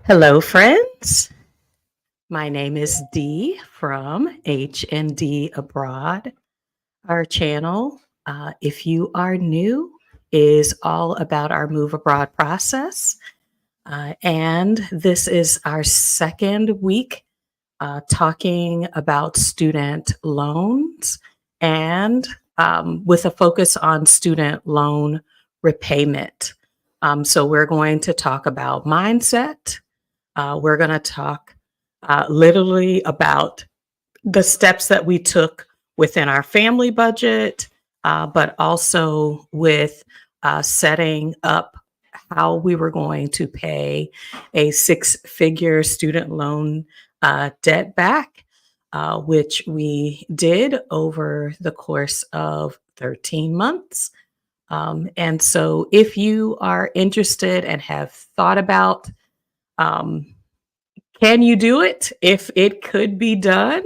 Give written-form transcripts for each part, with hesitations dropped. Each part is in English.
Hello, friends. My name is Dee from H&D Abroad. Our channel, if you are new, is all about our move abroad process. And this is our second week talking about student loans and with a focus on student loan repayment. So we're going to talk about mindset. We're going to talk literally about the steps that we took within our family budget, but also with setting up how we were going to pay a six-figure student loan debt back, which we did over the course of 13 months. And so if you are interested and have thought about um, can you do it? If it could be done,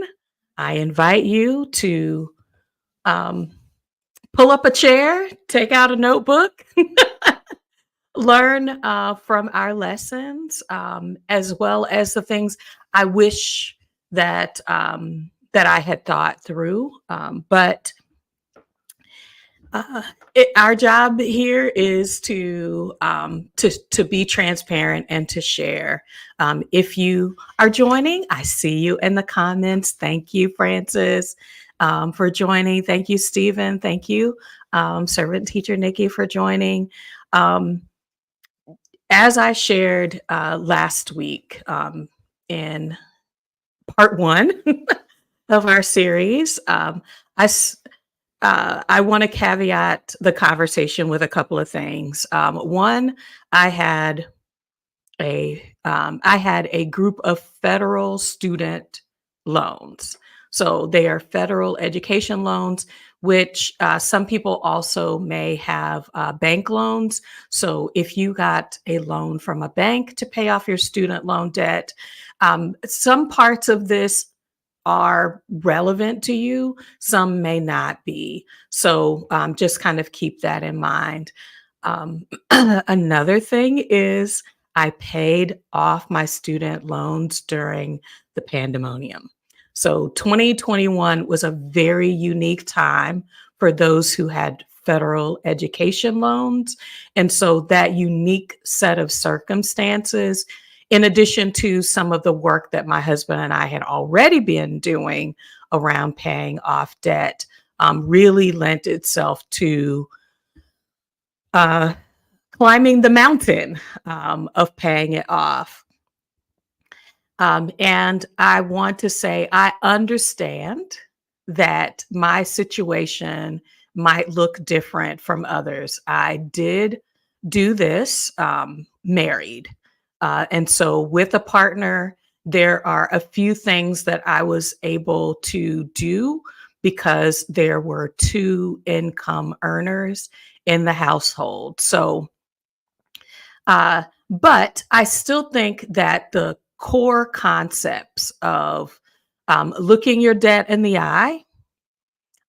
I invite you to um, pull up a chair, take out a notebook, learn from our lessons, as well as the things I wish that I had thought through. But our job here is to be transparent and to share. If you are joining, I see you in the comments. Thank you, Francis, for joining. Thank you, Stephen. Thank you, servant teacher Nikki, for joining. Um, as I shared last week in part one of our series, I want to caveat the conversation with a couple of things. One, I had a group of federal student loans. So they are federal education loans, which some people also may have bank loans. So if you got a loan from a bank to pay off your student loan debt, some parts of this are relevant to you, some may not be. So just kind of keep that in mind. Another thing is I paid off my student loans during the pandemonium. So 2021 was a very unique time for those who had federal education loans. And so that unique set of circumstances, in addition to some of the work that my husband and I had already been doing around paying off debt, really lent itself to climbing the mountain of paying it off. And I want to say, I understand that my situation might look different from others. I did do this married. And so with a partner, there are a few things that I was able to do because there were two income earners in the household. So, but I still think that the core concepts of looking your debt in the eye,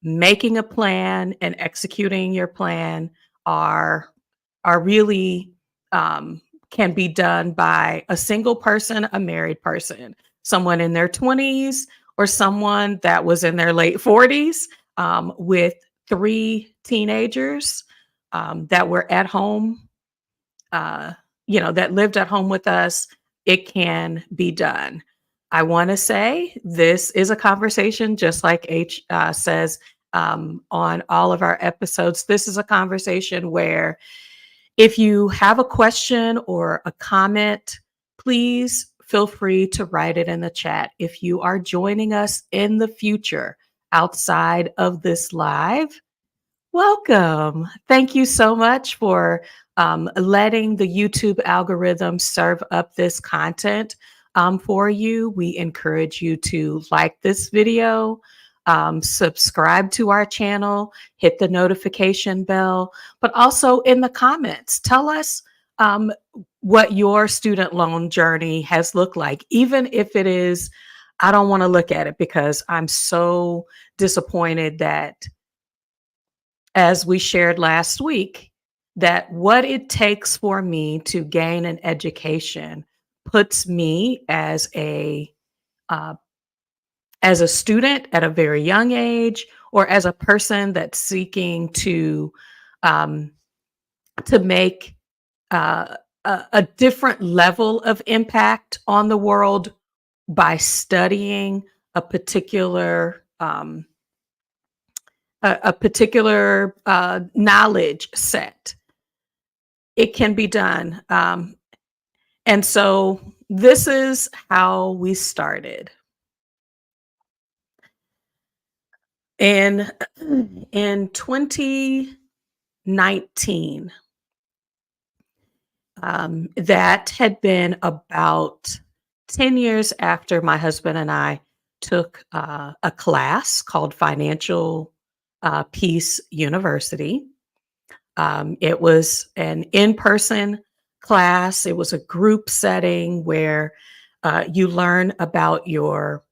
making a plan, and executing your plan are really can be done by a single person, a married person, someone in their 20s, or someone that was in their late 40s with three teenagers that were at home, that lived at home with us. It can be done. I want to say this is a conversation, just like H says on all of our episodes. This is a conversation where if you have a question or a comment, please feel free to write it in the chat. If you are joining us in the future outside of this live, welcome. Thank you so much for letting the YouTube algorithm serve up this content for you. We encourage you to like this video, subscribe to our channel, hit the notification bell, but also in the comments, tell us what your student loan journey has looked like, even if it is, I don't want to look at it because I'm so disappointed that, as we shared last week, that what it takes for me to gain an education puts me uh, as a student at a very young age, or as a person that's seeking um, to make a different level of impact on the world by studying a particular knowledge set. It can be done. And so this is how we started. And in 2019, that had been about 10 years after my husband and I took a class called Financial Peace University. It was an in person class, it was a group setting where you learn about your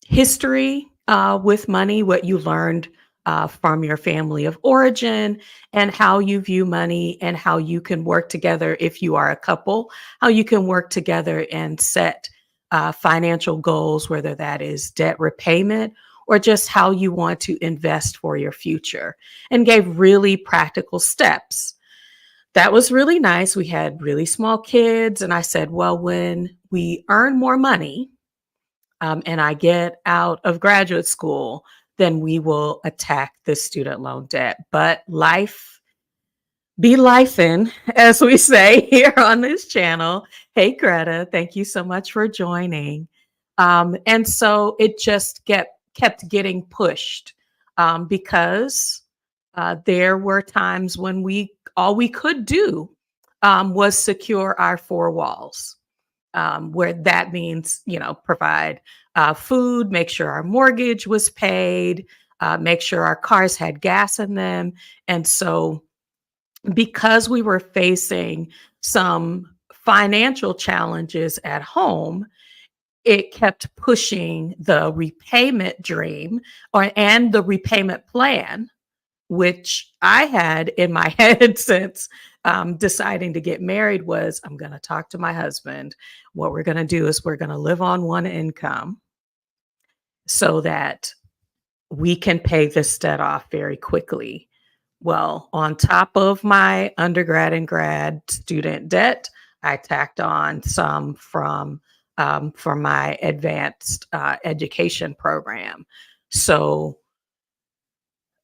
history with money, what you learned from your family of origin, and how you view money, and how you can work together if you are a couple, how you can work together and set financial goals, whether that is debt repayment or just how you want to invest for your future, and gave really practical steps. That was really nice. We had really small kids, and I said, well, when we earn more money, and I get out of graduate school, then we will attack the student loan debt. But life be lifing, as we say here on this channel. Hey, Greta, thank you so much for joining. And so it just kept getting pushed because there were times when all we could do was secure our four walls, where that means, provide food, make sure our mortgage was paid, make sure our cars had gas in them. And so, because we were facing some financial challenges at home, it kept pushing the repayment dream and the repayment plan, which I had in my head since deciding to get married, was I'm going to talk to my husband. What we're going to do is we're going to live on one income so that we can pay this debt off very quickly. Well, on top of my undergrad and grad student debt, I tacked on some from my advanced education program. So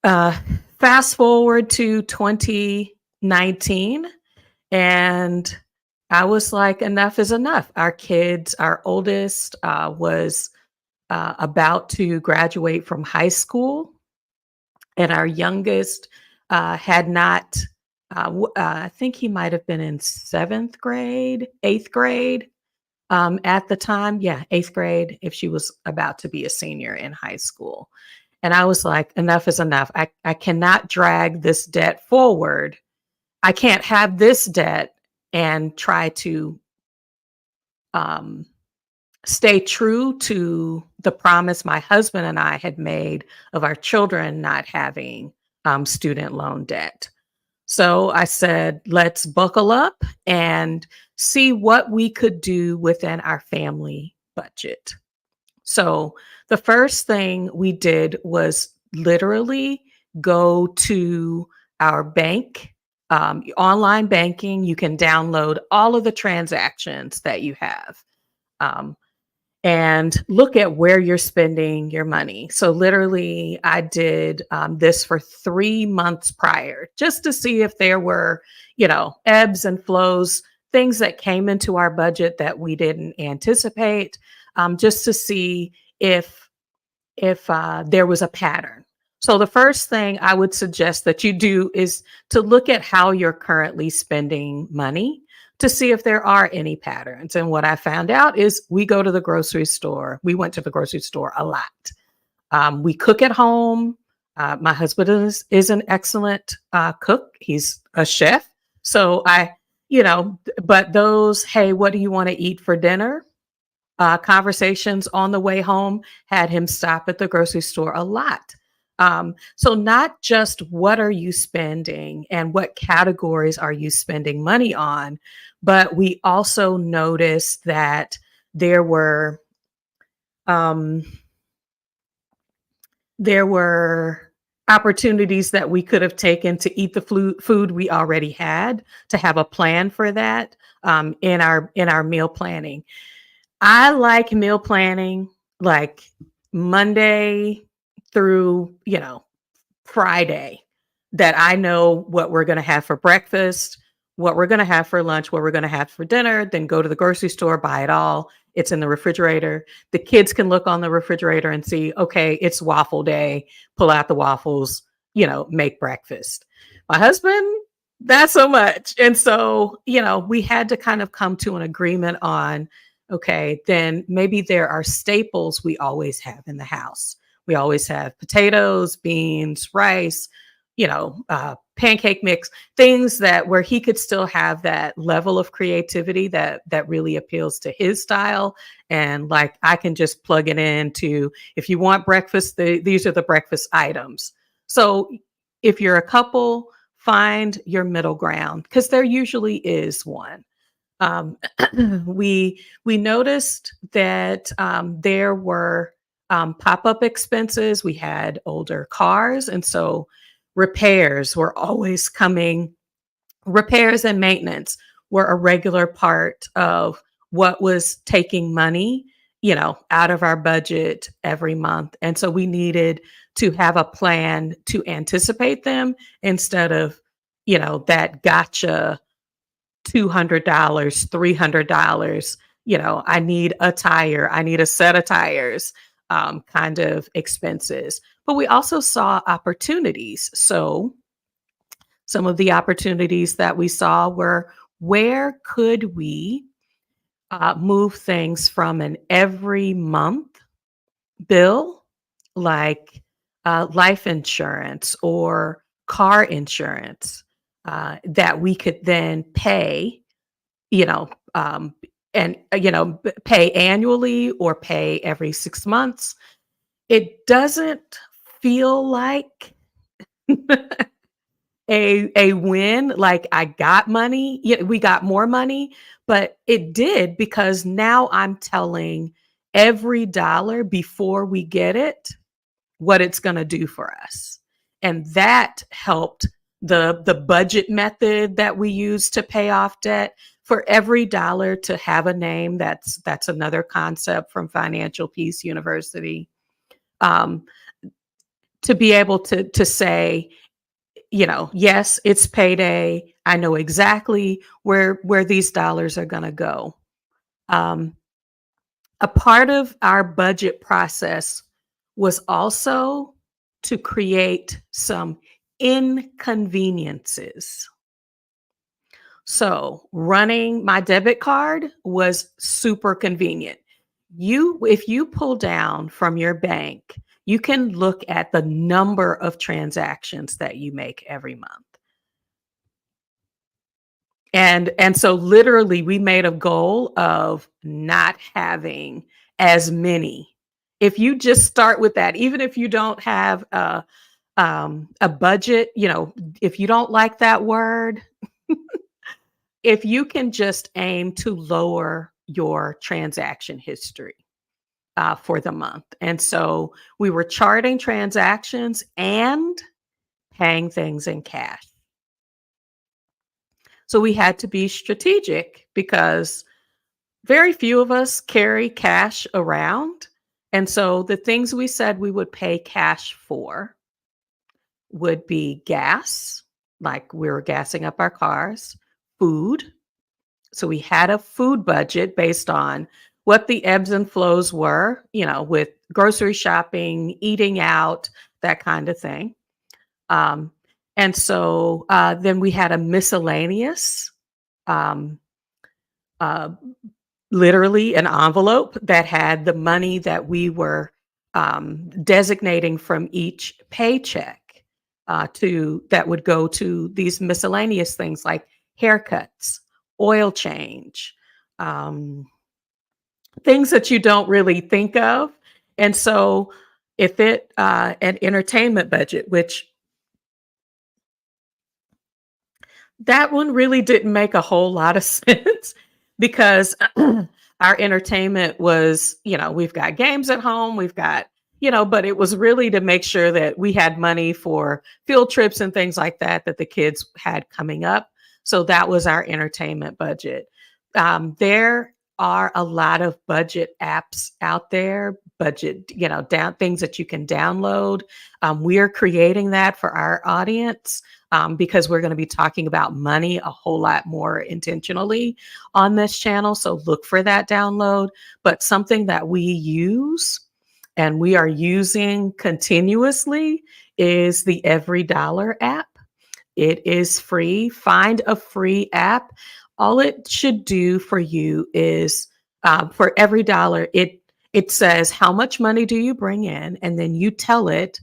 uh, fast forward to 2019, and I was like, enough is enough. Our oldest was about to graduate from high school, and our youngest had not, I think he might have been in seventh grade, eighth grade at the time. Yeah, eighth grade, if she was about to be a senior in high school. And I was like, enough is enough. I cannot drag this debt forward. I can't have this debt and try to um, stay true to the promise my husband and I had made of our children not having student loan debt. So I said, let's buckle up and see what we could do within our family budget. So the first thing we did was literally go to our bank, online banking. You can download all of the transactions that you have. Um, and look at where you're spending your money. So literally, I did this for 3 months prior, just to see if there were, ebbs and flows, things that came into our budget that we didn't anticipate, just to see if there was a pattern. So the first thing I would suggest that you do is to look at how you're currently spending money, to see if there are any patterns. And what I found out is we go to the grocery store. We went to the grocery store a lot. We cook at home. My husband is an excellent cook. He's a chef. So but those, hey, what do you want to eat for dinner? Conversations on the way home had him stop at the grocery store a lot. So not just what are you spending and what categories are you spending money on, but we also noticed that there were um, there were opportunities that we could have taken to eat the food we already had, to have a plan for that in our meal planning. I like meal planning like Monday through, Friday, that I know what we're going to have for breakfast, what we're going to have for lunch, what we're going to have for dinner, then go to the grocery store, buy it all. It's in the refrigerator. The kids can look on the refrigerator and see, okay, it's waffle day, pull out the waffles, make breakfast. My husband, not so much. And so, we had to kind of come to an agreement on, okay, then maybe there are staples we always have in the house. We always have potatoes, beans, rice, pancake mix, things that where he could still have that level of creativity that really appeals to his style. And like I can just plug it into, if you want breakfast, these are the breakfast items. So if you're a couple, find your middle ground because there usually is one. um, we noticed that there were pop-up expenses. We had older cars, and so repairs were always coming. Repairs and maintenance were a regular part of what was taking money, out of our budget every month. And so we needed to have a plan to anticipate them instead of, that gotcha $200, $300, I need a tire, I need a set of tires, kind of expenses. But we also saw opportunities. So some of the opportunities that we saw were, where could we move things from an every month bill, like life insurance or car insurance, that we could then pay, you know, um, and pay annually or pay every 6 months. It doesn't feel like a win, like I got money, we got more money, but it did because now I'm telling every dollar before we get it what it's going to do for us. And that helped the budget method that we use to pay off debt. For every dollar to have a name, that's another concept from Financial Peace University. Um, to be able to say, yes, it's payday. I know exactly where these dollars are going to go. Um, a part of our budget process was also to create some inconveniences. So running my debit card was super convenient. If you pull down from your bank, you can look at the number of transactions that you make every month. And so literally we made a goal of not having as many. If you just start with that, even if you don't have a budget, if you don't like that word, if you can just aim to lower your transaction history for the month. And so we were charting transactions and paying things in cash. So we had to be strategic because very few of us carry cash around. And so the things we said we would pay cash for would be gas, like we were gassing up our cars, food. So we had a food budget based on what the ebbs and flows were, with grocery shopping, eating out, that kind of thing. Um, and so then we had a miscellaneous, um, uh, literally an envelope that had the money that we were designating from each paycheck to that would go to these miscellaneous things like haircuts, oil change, um, things that you don't really think of. And so If it an entertainment budget, which that one really didn't make a whole lot of sense because our entertainment was, we've got games at home, we've got, but it was really to make sure that we had money for field trips and things like that that the kids had coming up. So that was our entertainment budget. There are a lot of budget apps out there, budget, down things that you can download. We're creating that for our audience because we're going to be talking about money a whole lot more intentionally on this channel. So look for that download. But something that we use and we are using continuously is the Every Dollar app. It is free. Find a free app. All it should do for you is for every dollar, it says how much money do you bring in, and then you tell it,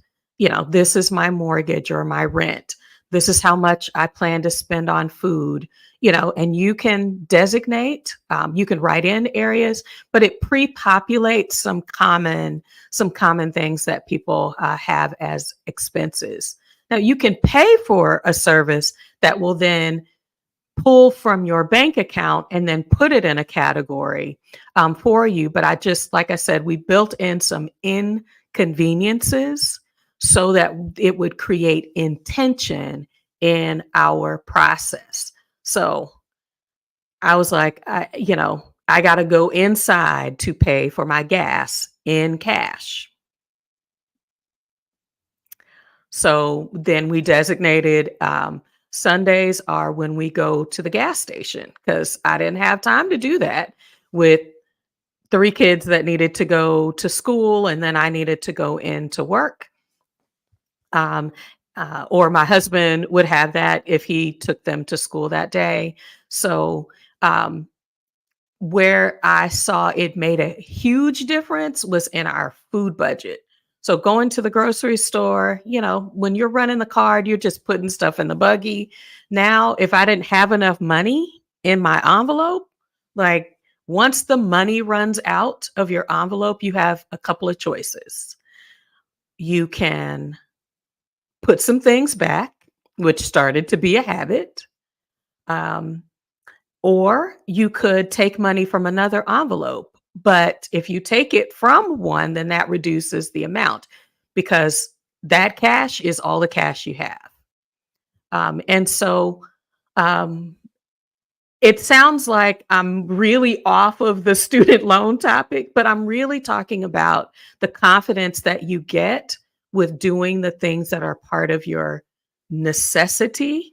this is my mortgage or my rent. This is how much I plan to spend on food, and you can designate, you can write in areas, but it pre-populates some common things that people have as expenses. Now you can pay for a service that will then pull from your bank account and then put it in a category for you. But like I said, we built in some inconveniences so that it would create intention in our process. So I was like, I got to go inside to pay for my gas in cash. So then we designated Sundays are when we go to the gas station because I didn't have time to do that with 3 kids that needed to go to school and then I needed to go into work. Um, or my husband would have that if he took them to school that day. So um, where I saw it made a huge difference was in our food budget. So going to the grocery store, when you're running the card, you're just putting stuff in the buggy. Now, if I didn't have enough money in my envelope, like once the money runs out of your envelope, you have a couple of choices. You can put some things back, which started to be a habit. Um, Or you could take money from another envelope. But if you take it from one, then that reduces the amount because that cash is all the cash you have. And so um, it sounds like I'm really off of the student loan topic, but I'm really talking about the confidence that you get with doing the things that are part of your necessity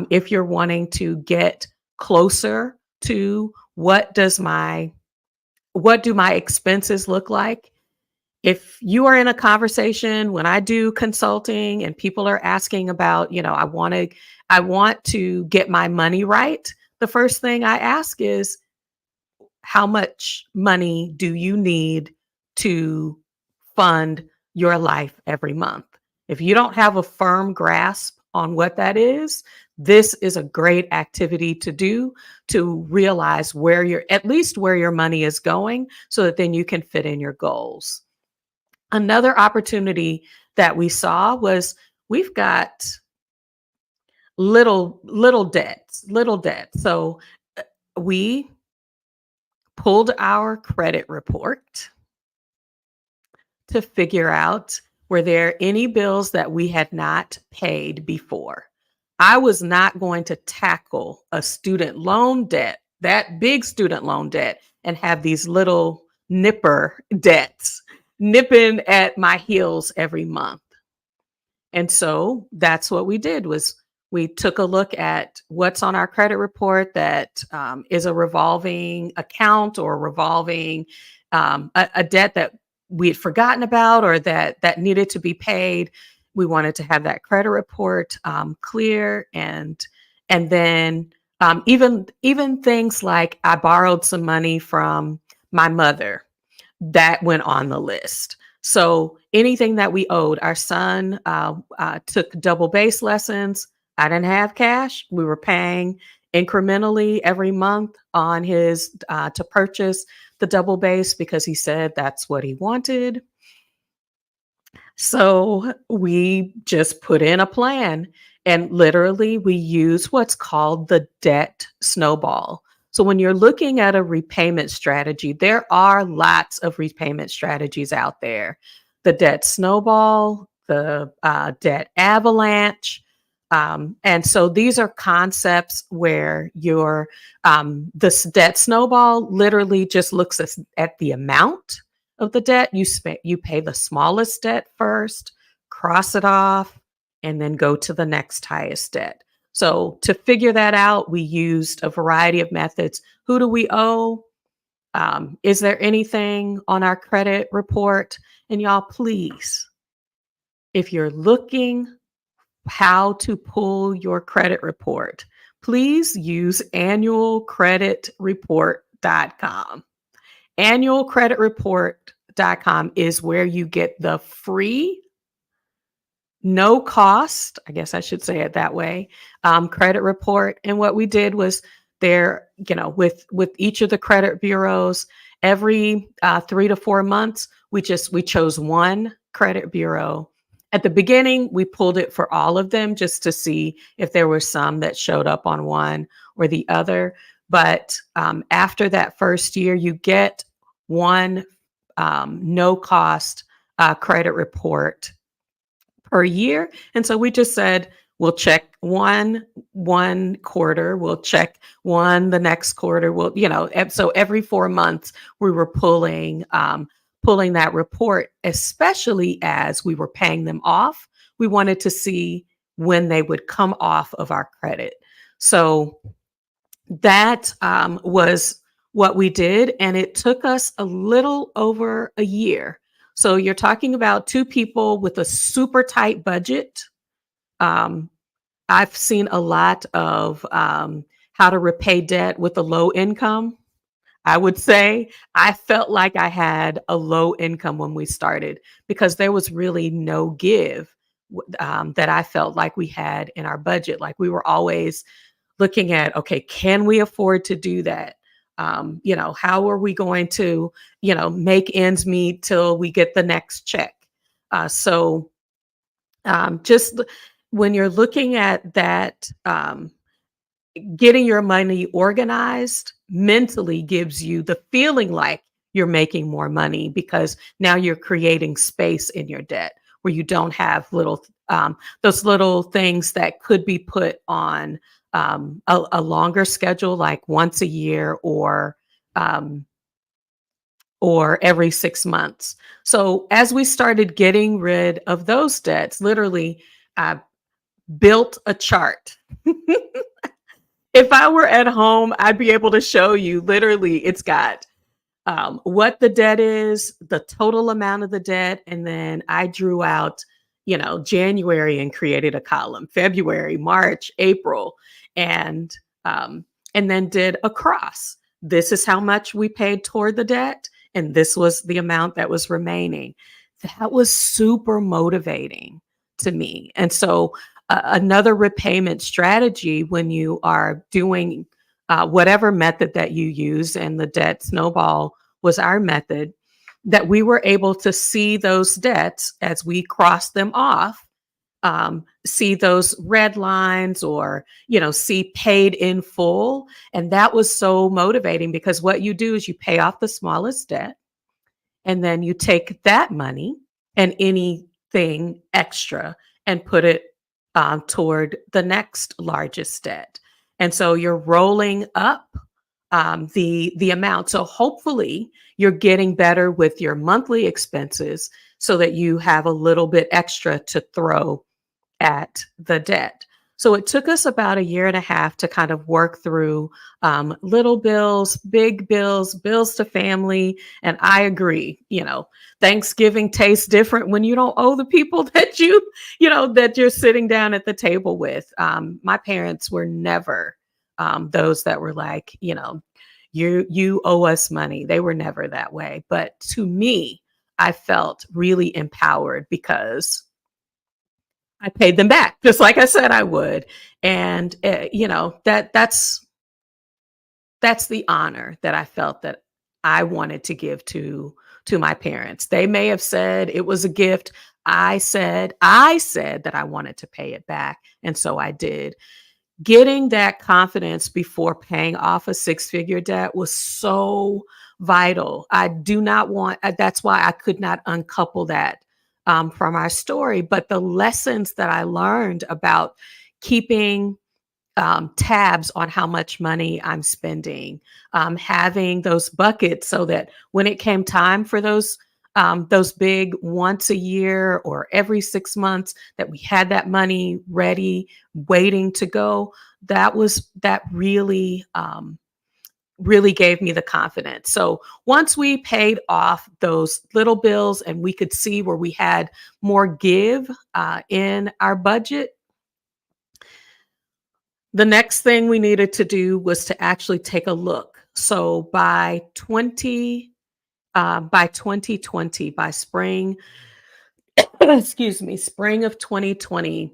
if you're wanting to get closer to what do my expenses look like. If you are in a conversation when I do consulting and people are asking about, I want to get my money right, the first thing I ask is how much money do you need to fund your life every month? If you don't have a firm grasp on what that is, this is a great activity to do to realize at least where your money is going so that then you can fit in your goals. Another opportunity that we saw was we've got little debt. So we pulled our credit report to figure out were there any bills that we had not paid before. I was not going to tackle a student loan debt, that big student loan debt, and have these little nipper debts nipping at my heels every month. And so that's what we did was we took a look at what's on our credit report that is a revolving account or revolving a debt that we had forgotten about or that needed to be paid. We wanted to have that credit report clear and then even things like I borrowed some money from my mother that went on the list. So anything that we owed, our son took double bass lessons. I didn't have cash. We were paying incrementally every month on his to purchase the double bass because he said that's what he wanted. So we just put in a plan and literally we use what's called the debt snowball. So when you're looking at a repayment strategy, there are lots of repayment strategies out there. The debt snowball, the debt avalanche. And so these are concepts where this debt snowball literally just looks at the amount of the debt. You pay the smallest debt first, cross it off, and then go to the next highest debt. So to figure that out, we used a variety of methods. Who do we owe? Is there anything on our credit report? And y'all, please, if you're looking how to pull your credit report, please use annualcreditreport.com. Annualcreditreport.com is where you get the free, no cost, I guess I should say it that way, credit report. And what we did was there, with each of the credit bureaus, every 3 to 4 months, we chose one credit bureau. At the beginning, we pulled it for all of them just to see if there were some that showed up on one or the other. But after that first year, you get one no cost credit report per year. And so we just said, we'll check one quarter, we'll check one the next quarter. So every 4 months we were pulling that report, especially as we were paying them off. We wanted to see when they would come off of our credit. So that was what we did. And it took us a little over a year. So you're talking about two people with a super tight budget. Um, I've seen a lot of how to repay debt with a low income. I would say I felt like I had a low income when we started because there was really no give that I felt like we had in our budget. Like we were always looking at, okay, can we afford to do that? How are we going to, make ends meet till we get the next check? Just when you're looking at that, getting your money organized mentally gives you the feeling like you're making more money because now you're creating space in your debt where you don't have those little things that could be put on a longer schedule, like once a year um, or every 6 months. So as we started getting rid of those debts, literally, I built a chart. If I were at home, I'd be able to show you literally it's got what the debt is, the total amount of the debt, and then I drew out, January and created a column, February, March, April, and um, and then did a cross. This is how much we paid toward the debt, and this was the amount that was remaining. That was super motivating to me, and so another repayment strategy when you are doing whatever method that you use, and the debt snowball was our method, that we were able to see those debts as we crossed them off, see those red lines or, see paid in full. And that was so motivating because what you do is you pay off the smallest debt and then you take that money and anything extra and put it toward the next largest debt. And so you're rolling up the amount. So hopefully you're getting better with your monthly expenses so that you have a little bit extra to throw at the debt. So it took us about a year and a half to kind of work through little bills, big bills, bills to family. And I agree, Thanksgiving tastes different when you don't owe the people that you're sitting down at the table with. My parents were never those that were like, you owe us money. They were never that way. But to me, I felt really empowered because I paid them back just like I said I would. And that's the honor that I felt that I wanted to give to my parents. They may have said it was a gift. I said that I wanted to pay it back. And so I did. Getting that confidence before paying off a six-figure debt was so vital. I do not want, that's why I could not uncouple that from our story. But the lessons that I learned about keeping tabs on how much money I'm spending, having those buckets so that when it came time for those big once a year or every 6 months, that we had that money ready, waiting to go. That really gave me the confidence. So once we paid off those little bills and we could see where we had more give in our budget, the next thing we needed to do was to actually take a look. So by 2020, by spring, excuse me, spring of 2020,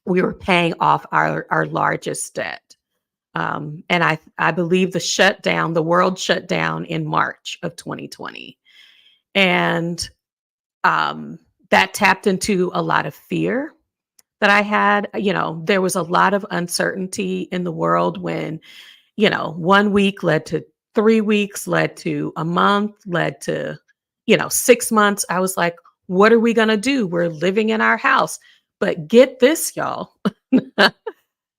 we were paying off our largest debt. And I believe the world shut down in March of 2020. And that tapped into a lot of fear that I had. There was a lot of uncertainty in the world when, 1 week led to 3 weeks, led to a month, led to, 6 months. I was like, what are we going to do? We're living in our house. But get this, y'all.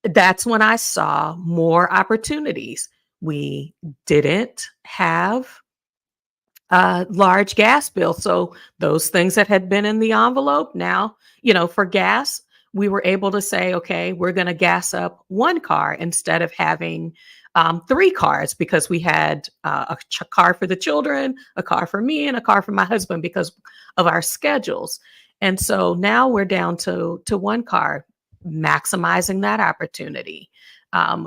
That's when I saw more opportunities. We didn't have large gas bill. So those things that had been in the envelope now, for gas, we were able to say, okay, we're going to gas up one car instead of having three cars, because we had a car for the children, a car for me, and a car for my husband because of our schedules. And so now we're down to one car, maximizing that opportunity.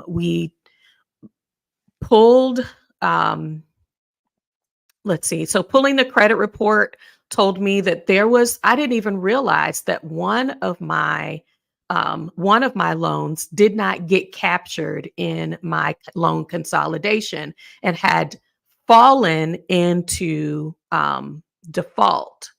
We pulled, let's see. So pulling the credit report told me that I didn't even realize that one of my loans did not get captured in my loan consolidation and had fallen into default.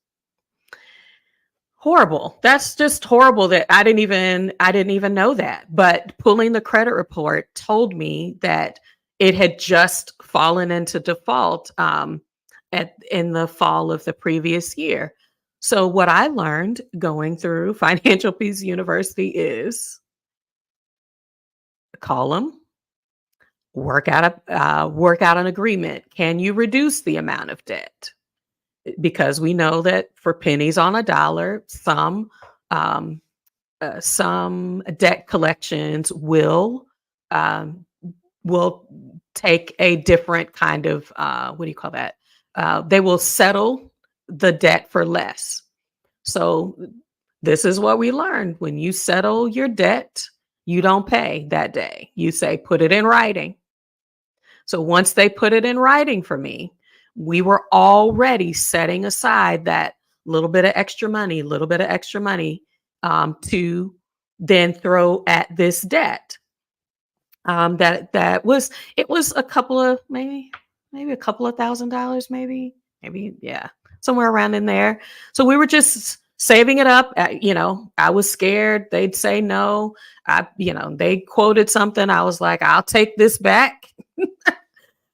Horrible. That's just horrible that I didn't even know that. But pulling the credit report told me that it had just fallen into default in the fall of the previous year. So what I learned going through Financial Peace University is call them, work out an agreement. Can you reduce the amount of debt? Because we know that for pennies on a dollar, um, some debt collections will take a different kind of what do you call that? They will settle the debt for less. So this is what we learned: when you settle your debt, you don't pay that day. You say, put it in writing. So once they put it in writing for me, we were already setting aside that little bit of extra money to then throw at this debt. It was a couple of maybe a couple of $1,000, maybe yeah, somewhere around in there. So we were just saving it up. I was scared they'd say no. They quoted something. I was like, I'll take this back.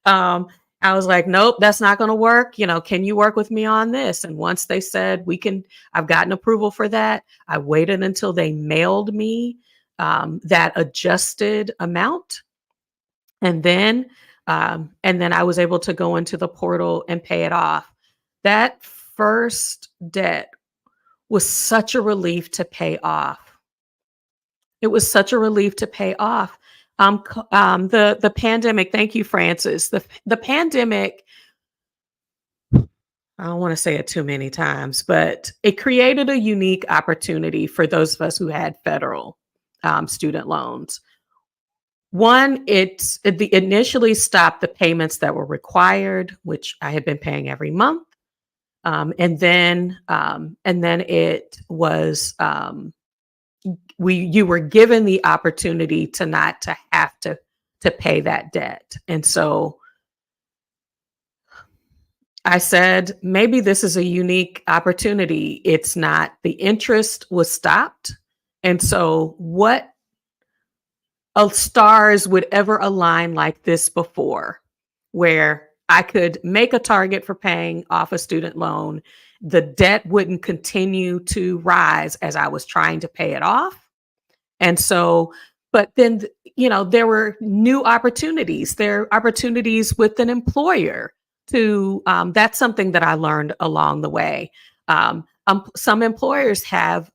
Um, I was like, nope, that's not going to work. Can you work with me on this? And once they said I've gotten approval for that, I waited until they mailed me that adjusted amount. And then I was able to go into the portal and pay it off. That first debt was such a relief to pay off. It was such a relief to pay off. The pandemic. Thank you, Francis. The pandemic. I don't want to say it too many times, but it created a unique opportunity for those of us who had federal student loans. One, it initially stopped the payments that were required, which I had been paying every month, and then it was you were given the opportunity to not to have to pay that debt. And so I said, maybe this is a unique opportunity. It's not, the interest was stopped. And so, what stars would ever align like this before, where I could make a target for paying off a student loan? The debt wouldn't continue to rise as I was trying to pay it off. And so, but then, there were new opportunities. There are opportunities with an employer to, that's something that I learned along the way. Some employers have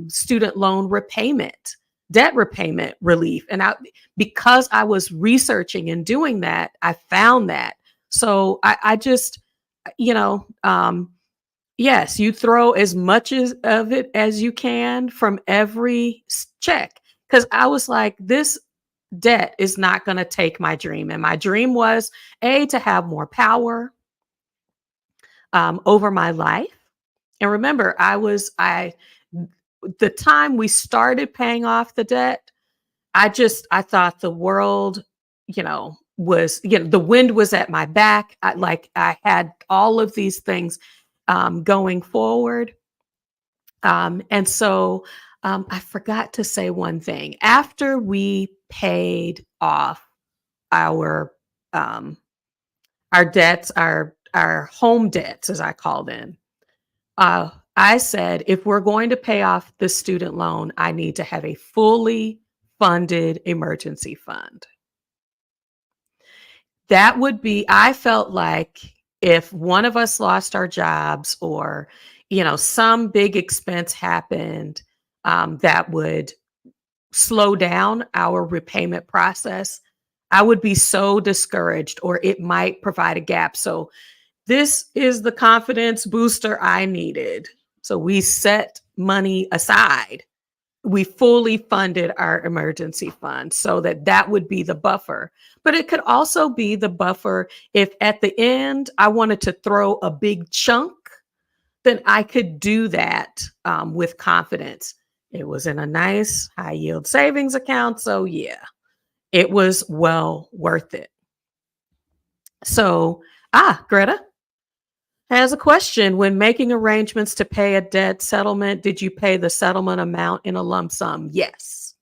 student loan repayment, debt repayment relief. And because I was researching and doing that, I found that. So I just, you know, yes, you throw as much of it as you can from every check. Because I was like, this debt is not going to take my dream. And my dream was to have more power over my life. And remember, the time we started paying off the debt, I thought the world, the wind was at my back. I had all of these things going forward. And so I forgot to say one thing. After we paid off our um, our debts, our home debts, as I call them, I said, if we're going to pay off the student loan, I need to have a fully funded emergency fund. That would be, I felt like if one of us lost our jobs, or, some big expense happened, that would slow down our repayment process, I would be so discouraged, or it might provide a gap. So this is the confidence booster I needed. So we set money aside. We fully funded our emergency fund so that would be the buffer. But it could also be the buffer if at the end I wanted to throw a big chunk, then I could do that with confidence. It was in a nice high yield savings account. So yeah, it was well worth it. So, Greta has a question. When making arrangements to pay a debt settlement, did you pay the settlement amount in a lump sum? Yes.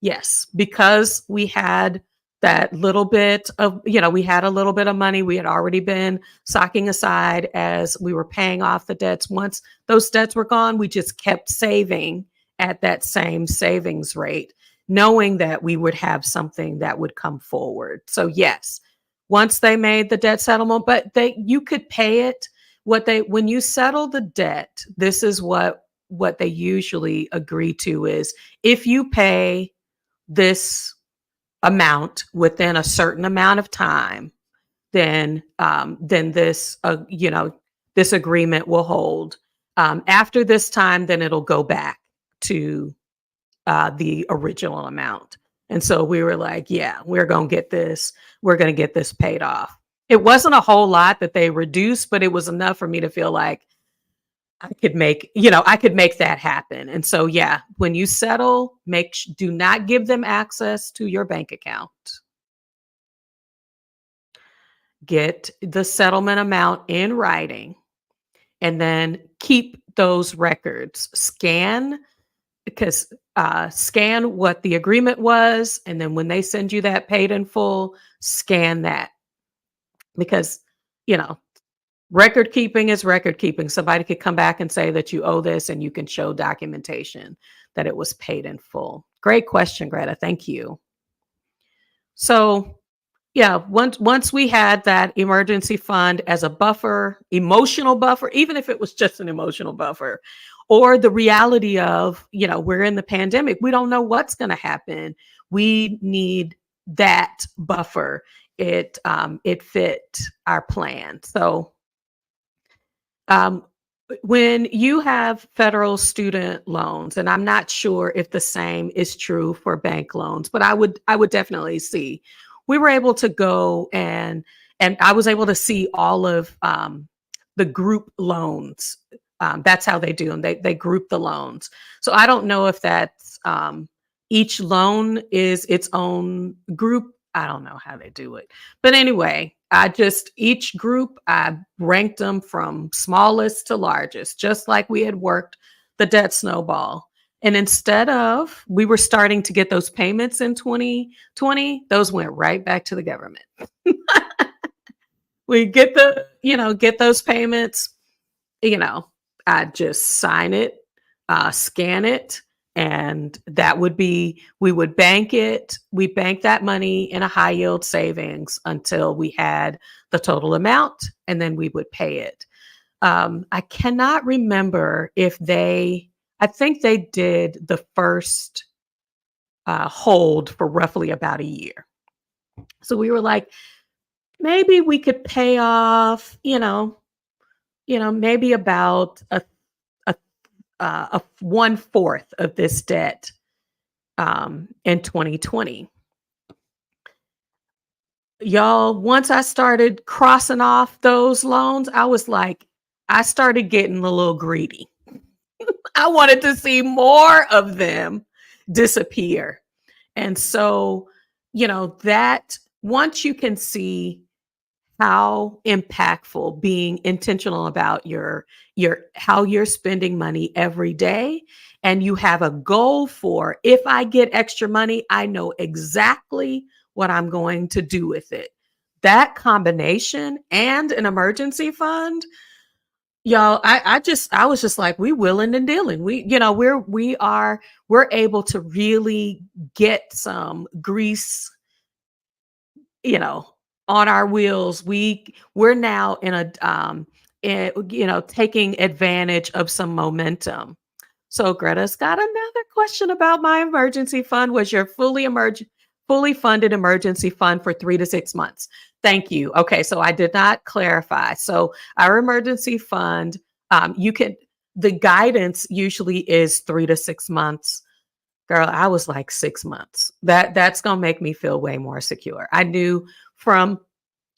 Yes. Because we had that little bit of, we had a little bit of money we had already been socking aside as we were paying off the debts. Once those debts were gone, we just kept saving at that same savings rate, knowing that we would have something that would come forward. So yes, once they made the debt settlement, but you could pay it. When you settle the debt, this is what they usually agree to is, if you pay this amount within a certain amount of time, then this this agreement will hold. After this time, then it'll go back to the original amount. And so we were like, yeah, we're going to get this. We're going to get this paid off. It wasn't a whole lot that they reduced, but it was enough for me to feel like I could make that happen. And so, yeah, when you settle, do not give them access to your bank account. Get the settlement amount in writing, and then keep those records. Scan what the agreement was, and then when they send you that paid in full, scan that, because record keeping is record keeping. Somebody could come back and say that you owe this, and you can show documentation that it was paid in full. Great question, Greta. Thank you. So yeah, once we had that emergency fund as a buffer, emotional buffer, even if it was just an emotional buffer, or the reality of, we're in the pandemic, we don't know what's going to happen. We need that buffer. It fit our plan. So when you have federal student loans, and I'm not sure if the same is true for bank loans, but I would definitely see. We were able to go and I was able to see all of the group loans. That's how they do them. They group the loans. So I don't know if that's each loan is its own group. I don't know how they do it. But anyway, I just each group, I ranked them from smallest to largest, just like we had worked the debt snowball. And instead of we were starting to get those payments in 2020, those went right back to the government. We get get those payments, you know, I just sign it, scan it, and that would be we would bank it. We bank that money in a high yield savings until we had the total amount, and then we would pay it. I cannot remember if I think they did the first hold for roughly about a year. So we were like, maybe we could pay off, maybe about a one fourth of this debt in 2020. Y'all, once I started crossing off those loans, I was like, I started getting a little greedy. I wanted to see more of them disappear. And so, that once you can see how impactful being intentional about your how you're spending money every day, and you have a goal for, if I get extra money, I know exactly what I'm going to do with it. That combination and an emergency fund, y'all, I was just like, we willing and dealing. We're able to really get some grease, you know, on our wheels. We're now taking advantage of some momentum. So Greta's got another question about my emergency fund. Was your fully funded emergency fund for 3 to 6 months? Thank you. Okay, so I did not clarify. So our emergency fund, the guidance usually is 3 to 6 months. Girl, I was like 6 months. That's gonna make me feel way more secure. I knew from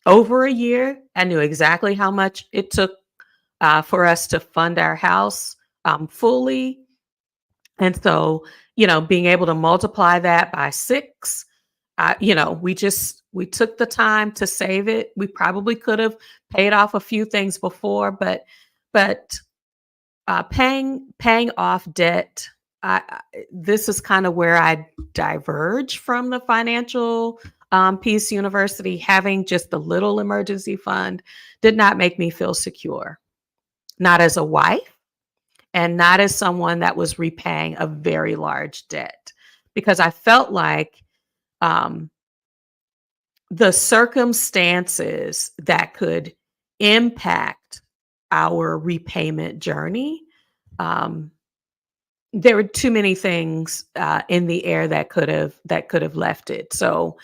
over a year, I knew exactly how much it took for us to fund our house fully. And so, being able to multiply that by six, we took the time to save it. We probably could have paid off a few things before, but paying off debt. This is kind of where I diverge from the financial peace university. Having just a little emergency fund did not make me feel secure, not as a wife and not as someone that was repaying a very large debt, because I felt like um, the circumstances that could impact our repayment journey, um, there were too many things in the air that could have left it. So,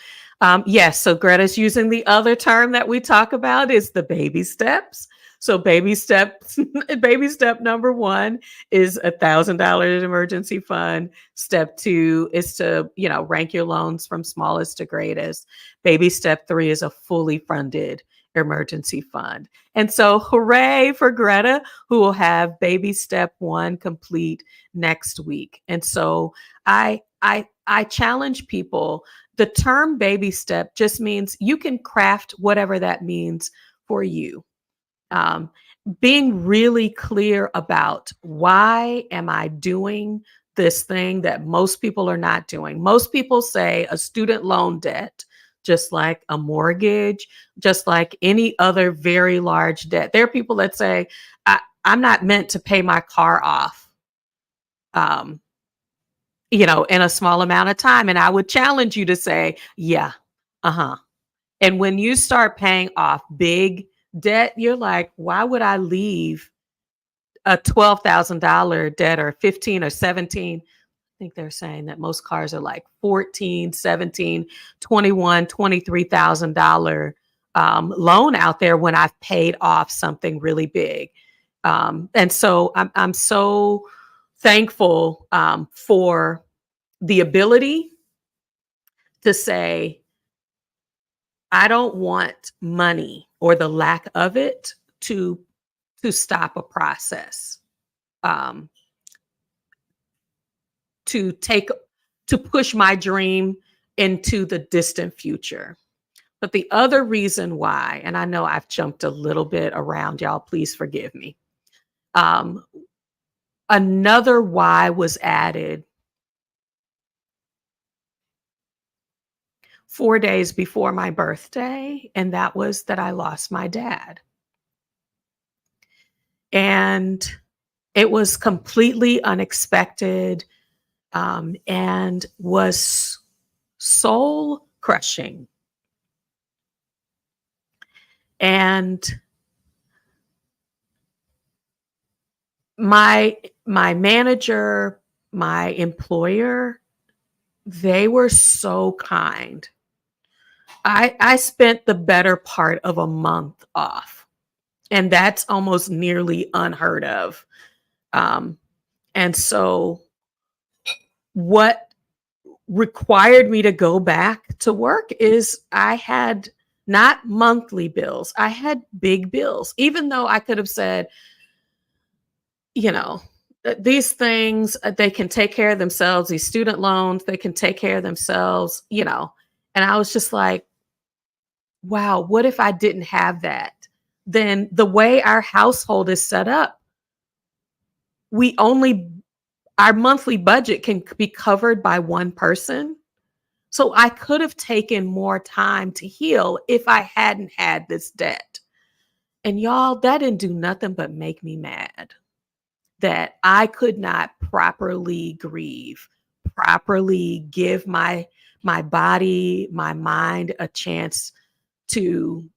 yes. So Greta's using the other term that we talk about is the baby steps. So baby steps, baby step number one is $1,000 emergency fund. Step two is to rank your loans from smallest to greatest. Baby step three is a fully funded emergency fund. And so, hooray for Greta, who will have baby step one complete next week. And so I challenge people. The term baby step just means you can craft whatever that means for you. Um, Being really clear about, why am I doing this thing that most people are not doing? Most people say a student loan debt, just like a mortgage, just like any other very large debt. There are people that say, I'm not meant to pay my car off. Um, in a small amount of time. And I would challenge you to say, yeah, uh-huh. And when you start paying off big debt, you're like, why would I leave a $12,000 debt, or 15 or 17? I think they're saying that most cars are like 14, 17, 21, $23,000 loan out there when I've paid off something really big. And so I'm so thankful for the ability to say, I don't want money or the lack of it to stop a process, um, to take to push my dream into the distant future. But the other reason why, and I know I've jumped a little bit around, y'all, please forgive me. Um, Another why was added 4 days before my birthday, and that was that I lost my dad. And it was completely unexpected, and was soul crushing. And my manager, my employer, they were so kind. I spent the better part of a month off, and that's almost nearly unheard of. Um, and so what required me to go back to work is I had not monthly bills, I had big bills, even though I could have said, you know, these things, they can take care of themselves. These student loans, they can take care of themselves, you know. And I was just like, wow, what if I didn't have that? Then the way our household is set up, we only, our monthly budget can be covered by one person. So I could have taken more time to heal if I hadn't had this debt. And y'all, that didn't do nothing but make me mad that I could not properly grieve, properly give my body, my mind a chance to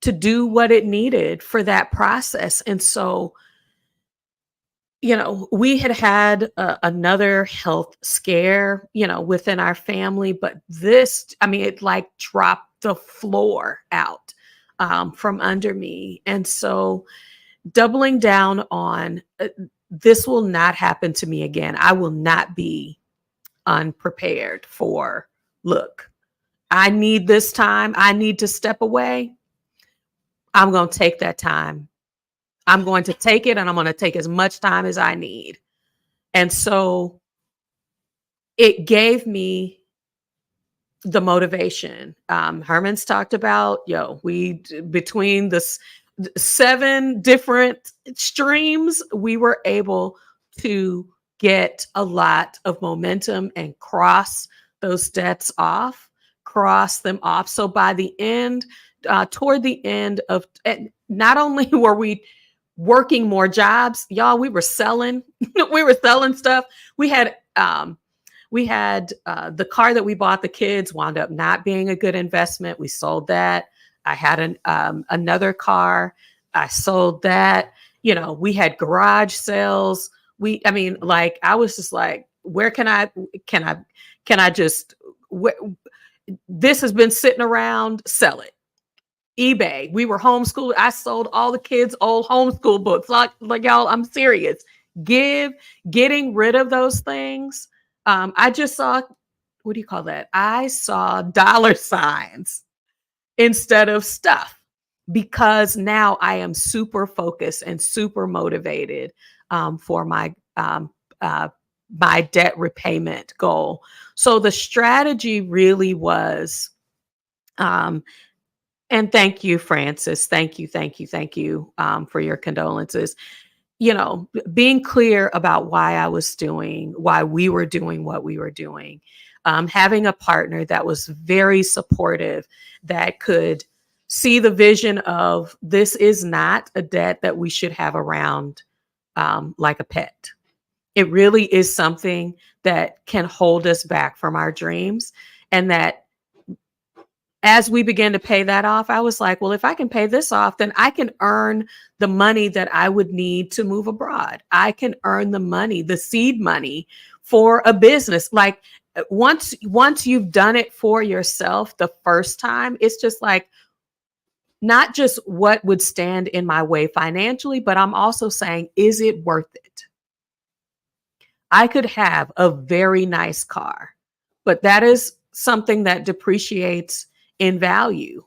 do what it needed for that process. And so, you know, we had another health scare, you know, within our family, but this, I mean, it like dropped the floor out from under me. And so, doubling down on this will not happen to me again. I will not be unprepared for, look, I need this time. I need to step away. I'm going to take that time. I'm going to take it, and I'm going to take as much time as I need. And so it gave me the motivation. Herman's talked about, between the 7 different streams, we were able to get a lot of momentum and cross those debts off, cross them off. So by the end, toward the end of, not only were we working more jobs, y'all, we were selling, we were selling stuff. We had the car that we bought the kids wound up not being a good investment. We sold that. I had another car. I sold that. You know, we had garage sales. I was just like, where can I just, this has been sitting around, sell it. eBay. We were homeschooled. I sold all the kids' old homeschool books. Like y'all, I'm serious. Getting rid of those things. I just saw, what do you call that? I saw dollar signs instead of stuff, because now I am super focused and super motivated for my debt repayment goal. So the strategy really was, and thank you, Francis. Thank you for your condolences. You know, being clear about why we were doing what we were doing. Having a partner that was very supportive, that could see the vision of, this is not a debt that we should have around like a pet. It really is something that can hold us back from our dreams. And that as we began to pay that off, I was like, well, if I can pay this off, then I can earn the money that I would need to move abroad. I can earn the money, the seed money for a business. Like once you've done it for yourself the first time, it's just like, not just what would stand in my way financially, but I'm also saying, is it worth it? I could have a very nice car, but that is something that depreciates in value.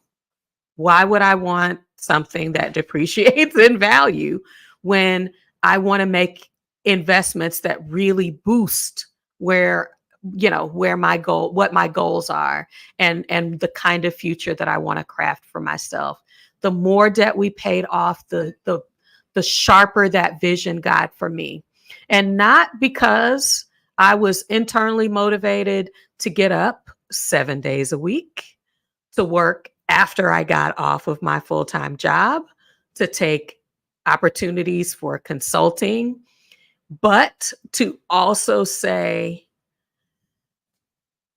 Why would I want something that depreciates in value when I want to make investments that really boost where where what my goals are, and the kind of future that I want to craft for myself. The more debt we paid off, the sharper that vision got for me. And not because I was internally motivated to get up 7 days a week, to work after I got off of my full-time job, to take opportunities for consulting, but to also say,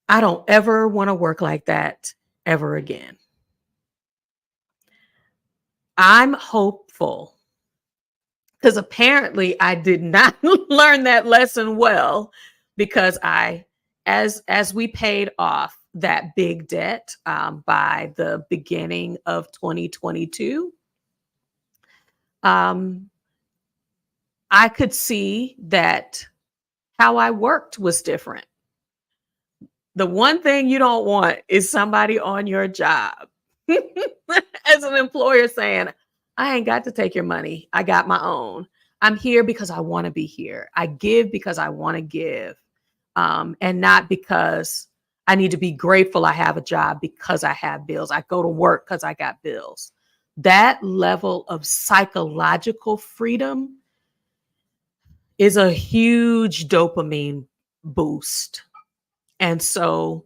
I don't ever want to work like that ever again. I'm hopeful because apparently I did not learn that lesson well, because as we paid off that big debt by the beginning of 2022, um, I could see that how I worked was different. The one thing you don't want is somebody on your job as an employer saying, I ain't got to take your money. I got my own. I'm here because I want to be here. I give because I want to give, and not because I need to be grateful I have a job because I have bills. I go to work because I got bills. That level of psychological freedom is a huge dopamine boost. And so,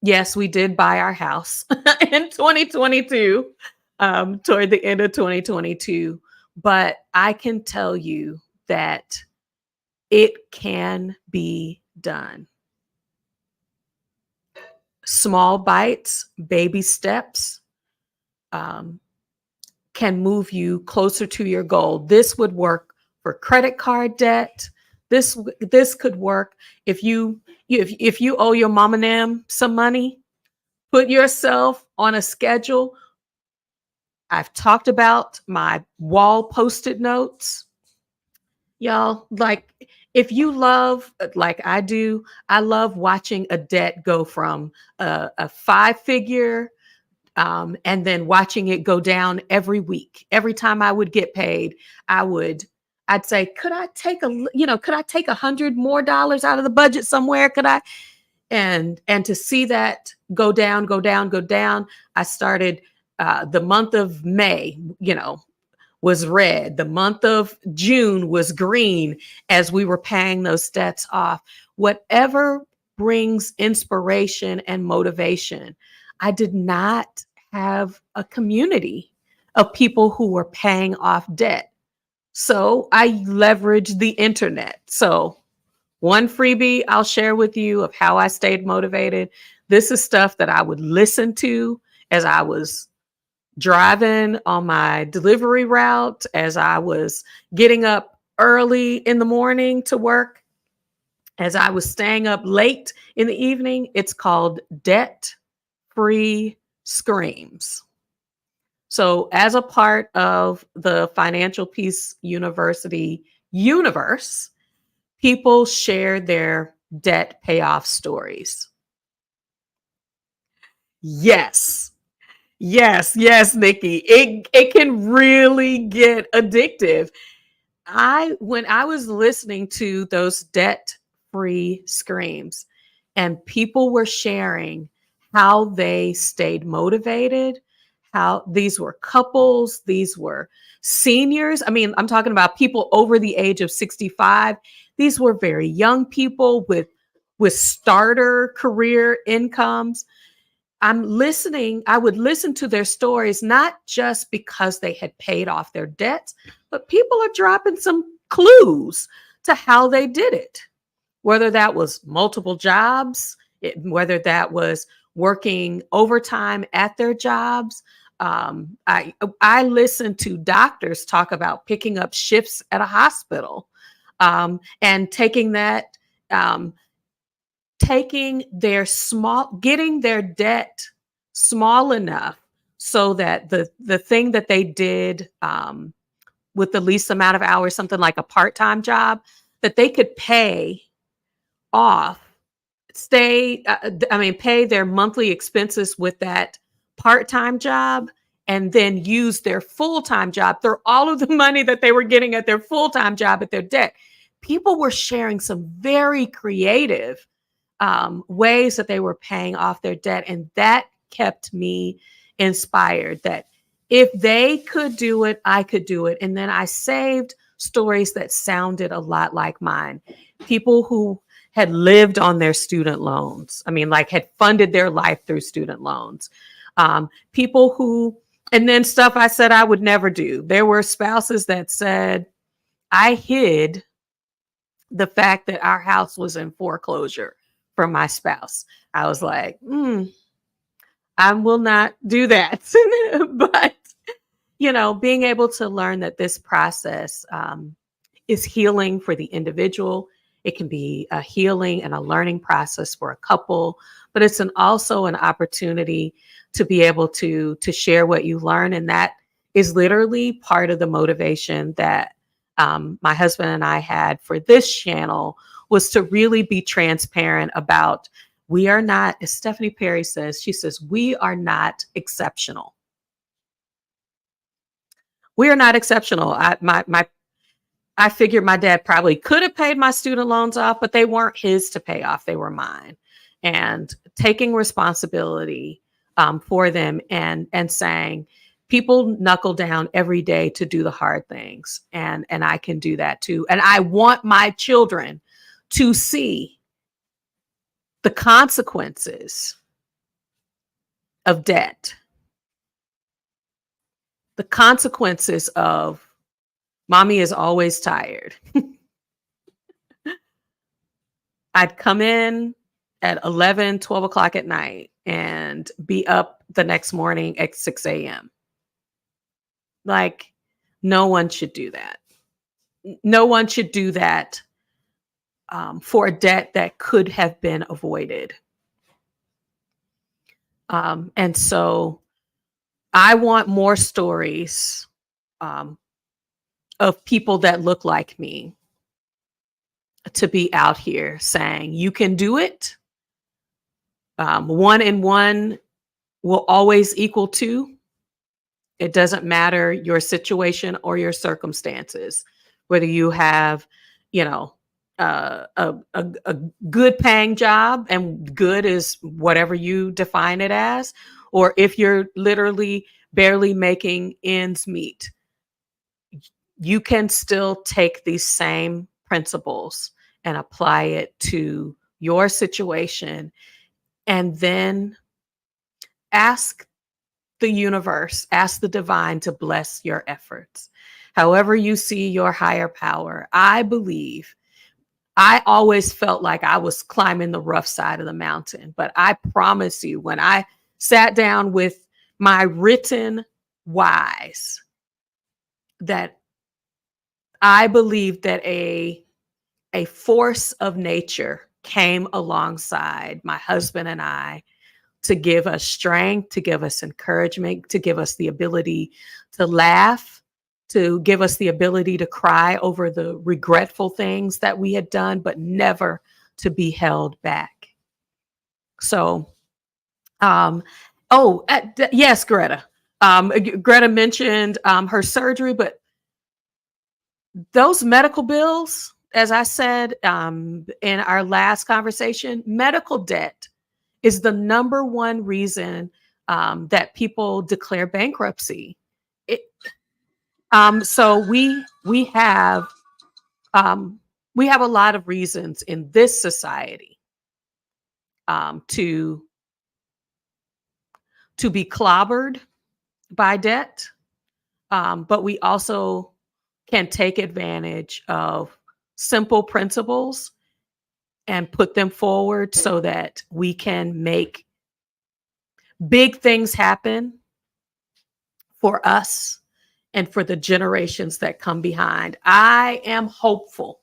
yes, we did buy our house in 2022, toward the end of 2022. But I can tell you that it can be done. Small bites, baby steps, um, can move you closer to your goal. This would work for credit card debt. This could work if you owe your mom and them some money. Put yourself on a schedule. I've talked about my wall post-it notes. Y'all, like, if you love, like I do, I love watching a debt go from a five-figure, and then watching it go down every week. Every time I would get paid, I'd say, could I take $100 more out of the budget somewhere? Could I? And to see that go down, go down, go down, I started, the month of May, was red. The month of June was green as we were paying those debts off. Whatever brings inspiration and motivation. I did not have a community of people who were paying off debt. So I leveraged the internet. So one freebie I'll share with you of how I stayed motivated. This is stuff that I would listen to as I was driving on my delivery route, as I was getting up early in the morning to work, as I was staying up late in the evening. It's called Debt Free Screams. So, as a part of the Financial Peace University universe, people share their debt payoff stories. Yes. Yes, yes, Nikki. It can really get addictive. When I was listening to those debt-free screams, and people were sharing how they stayed motivated, how these were couples, these were seniors. I mean, I'm talking about people over the age of 65. These were very young people with starter career incomes. I would listen to their stories, not just because they had paid off their debts, but people are dropping some clues to how they did it. Whether that was multiple jobs, whether that was working overtime at their jobs. I listened to doctors talk about picking up shifts at a hospital, and taking that, getting their debt small enough so that the thing that they did, with the least amount of hours, something like a part-time job, that they could pay off, pay their monthly expenses with that part-time job, and then use their full-time job, throw all of the money that they were getting at their full-time job at their debt. people were sharing some very creative ways that they were paying off their debt. And that kept me inspired that if they could do it, I could do it. And then I saved stories that sounded a lot like mine. People who had lived on their student loans. I mean, like had funded their life through student loans. People who, and then stuff I said I would never do. There were spouses that said, I hid the fact that our house was in foreclosure from my spouse. I was like, I will not do that. But, being able to learn that this process is healing for the individual. It can be a healing and a learning process for a couple, but it's also an opportunity to be able to share what you learn. And that is literally part of the motivation that my husband and I had for this channel, was to really be transparent about, we are not, as Stephanie Perry says, she says, we are not exceptional. We are not exceptional. I figured my dad probably could have paid my student loans off, but they weren't his to pay off. They were mine. And taking responsibility for them and saying, people knuckle down every day to do the hard things. And I can do that too. And I want my children to see the consequences of debt, the consequences of mommy is always tired. I'd come in at 11, 12 o'clock at night and be up the next morning at 6 a.m. Like, no one should do that. No one should do that for a debt that could have been avoided. And so I want more stories of people that look like me to be out here saying, you can do it. 1 and 1 will always equal 2. It doesn't matter your situation or your circumstances, whether you have, a good paying job, and good is whatever you define it as, or if you're literally barely making ends meet, you can still take these same principles and apply it to your situation, and then ask the universe, ask the divine to bless your efforts. However you see your higher power, I believe, I always felt like I was climbing the rough side of the mountain, but I promise you, when I sat down with my written whys, that I believe that a force of nature came alongside my husband and I to give us strength, to give us encouragement, to give us the ability to laugh, to give us the ability to cry over the regretful things that we had done, but never to be held back. So, yes, Greta. Greta mentioned her surgery, but those medical bills, as I said in our last conversation, medical debt is the number one reason that people declare bankruptcy. So we have a lot of reasons in this society to be clobbered by debt, but we also can take advantage of simple principles and put them forward so that we can make big things happen for us and for the generations that come behind. I am hopeful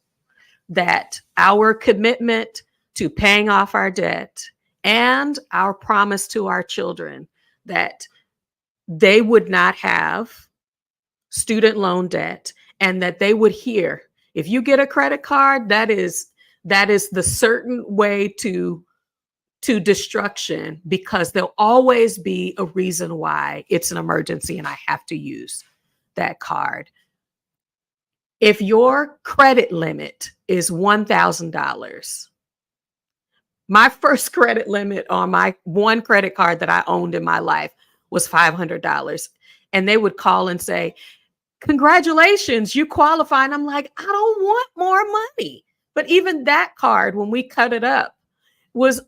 that our commitment to paying off our debt and our promise to our children that they would not have student loan debt, and that they would hear, if you get a credit card, that is the certain way to destruction, because there'll always be a reason why it's an emergency and I have to use that card. If your credit limit is $1,000, my first credit limit on my one credit card that I owned in my life was $500. And they would call and say, congratulations, you qualify. And I'm like, I don't want more money. But even that card, when we cut it up, was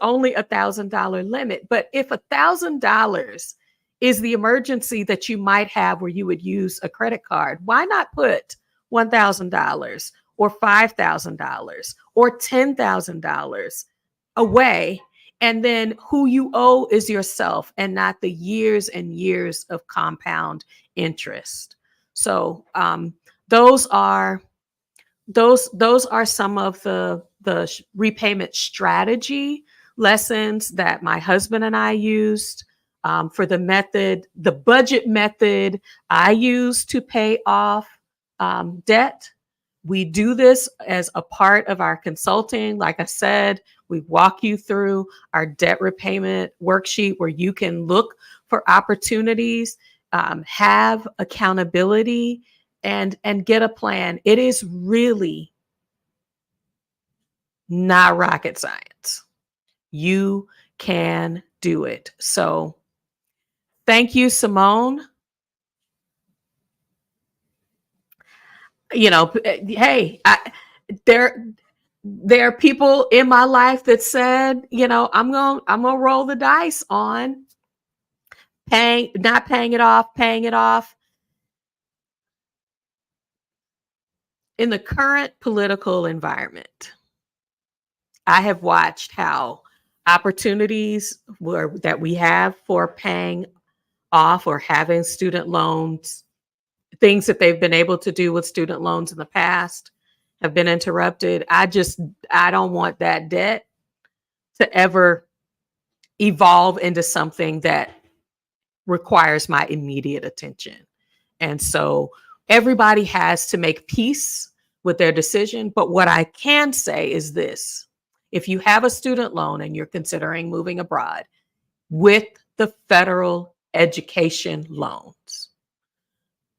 only $1,000 limit. But if $1,000 is the emergency that you might have where you would use a credit card, why not put $1,000 or $5,000 or $10,000 away? And then who you owe is yourself and not the years and years of compound interest. So those are some of the repayment strategy lessons that my husband and I used for the budget method I use to pay off debt. We do this as a part of our consulting. Like I said, we walk you through our debt repayment worksheet where you can look for opportunities, have accountability, and get a plan. It is really not rocket science. You can do it. So thank you, Simone. Hey, there are people in my life that said, I'm gonna roll the dice on not paying it off, paying it off. In the current political environment, I have watched how opportunities that we have for paying off or having student loans, things that they've been able to do with student loans in the past, have been interrupted. I don't want that debt to ever evolve into something that requires my immediate attention. And so everybody has to make peace with their decision. But what I can say is this: if you have a student loan and you're considering moving abroad with the federal education loans,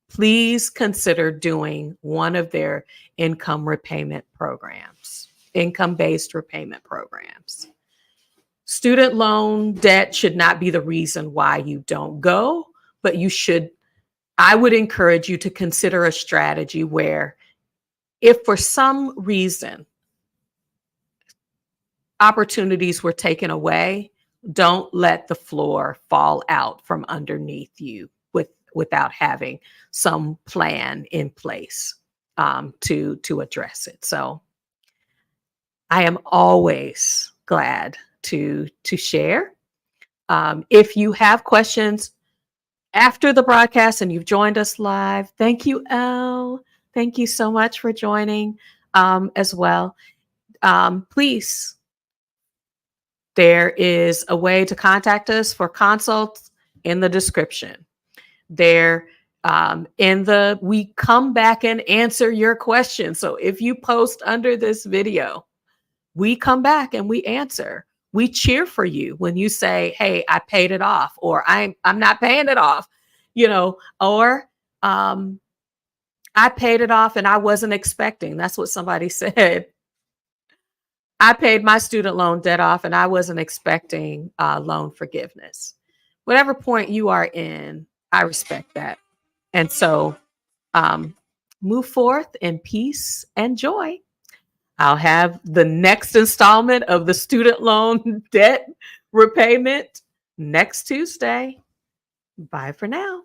please consider doing one of their income-based repayment programs. Student loan debt should not be the reason why you don't go, but I would encourage you to consider a strategy where, if for some reason opportunities were taken away, don't let the floor fall out from underneath you without having some plan in place to address it. So I am always glad to share. If you have questions after the broadcast and you've joined us live, thank you, Elle. Thank you so much for joining as well. Please, there is a way to contact us for consults in the description. We come back and answer your questions. So if you post under this video, we come back and we answer. We cheer for you when you say, hey, I paid it off, or I'm not paying it off, or I paid it off and I wasn't expecting. That's what somebody said. I paid my student loan debt off and I wasn't expecting loan forgiveness. Whatever point you are in, I respect that. And so move forth in peace and joy. I'll have the next installment of the student loan debt repayment next Tuesday. Bye for now.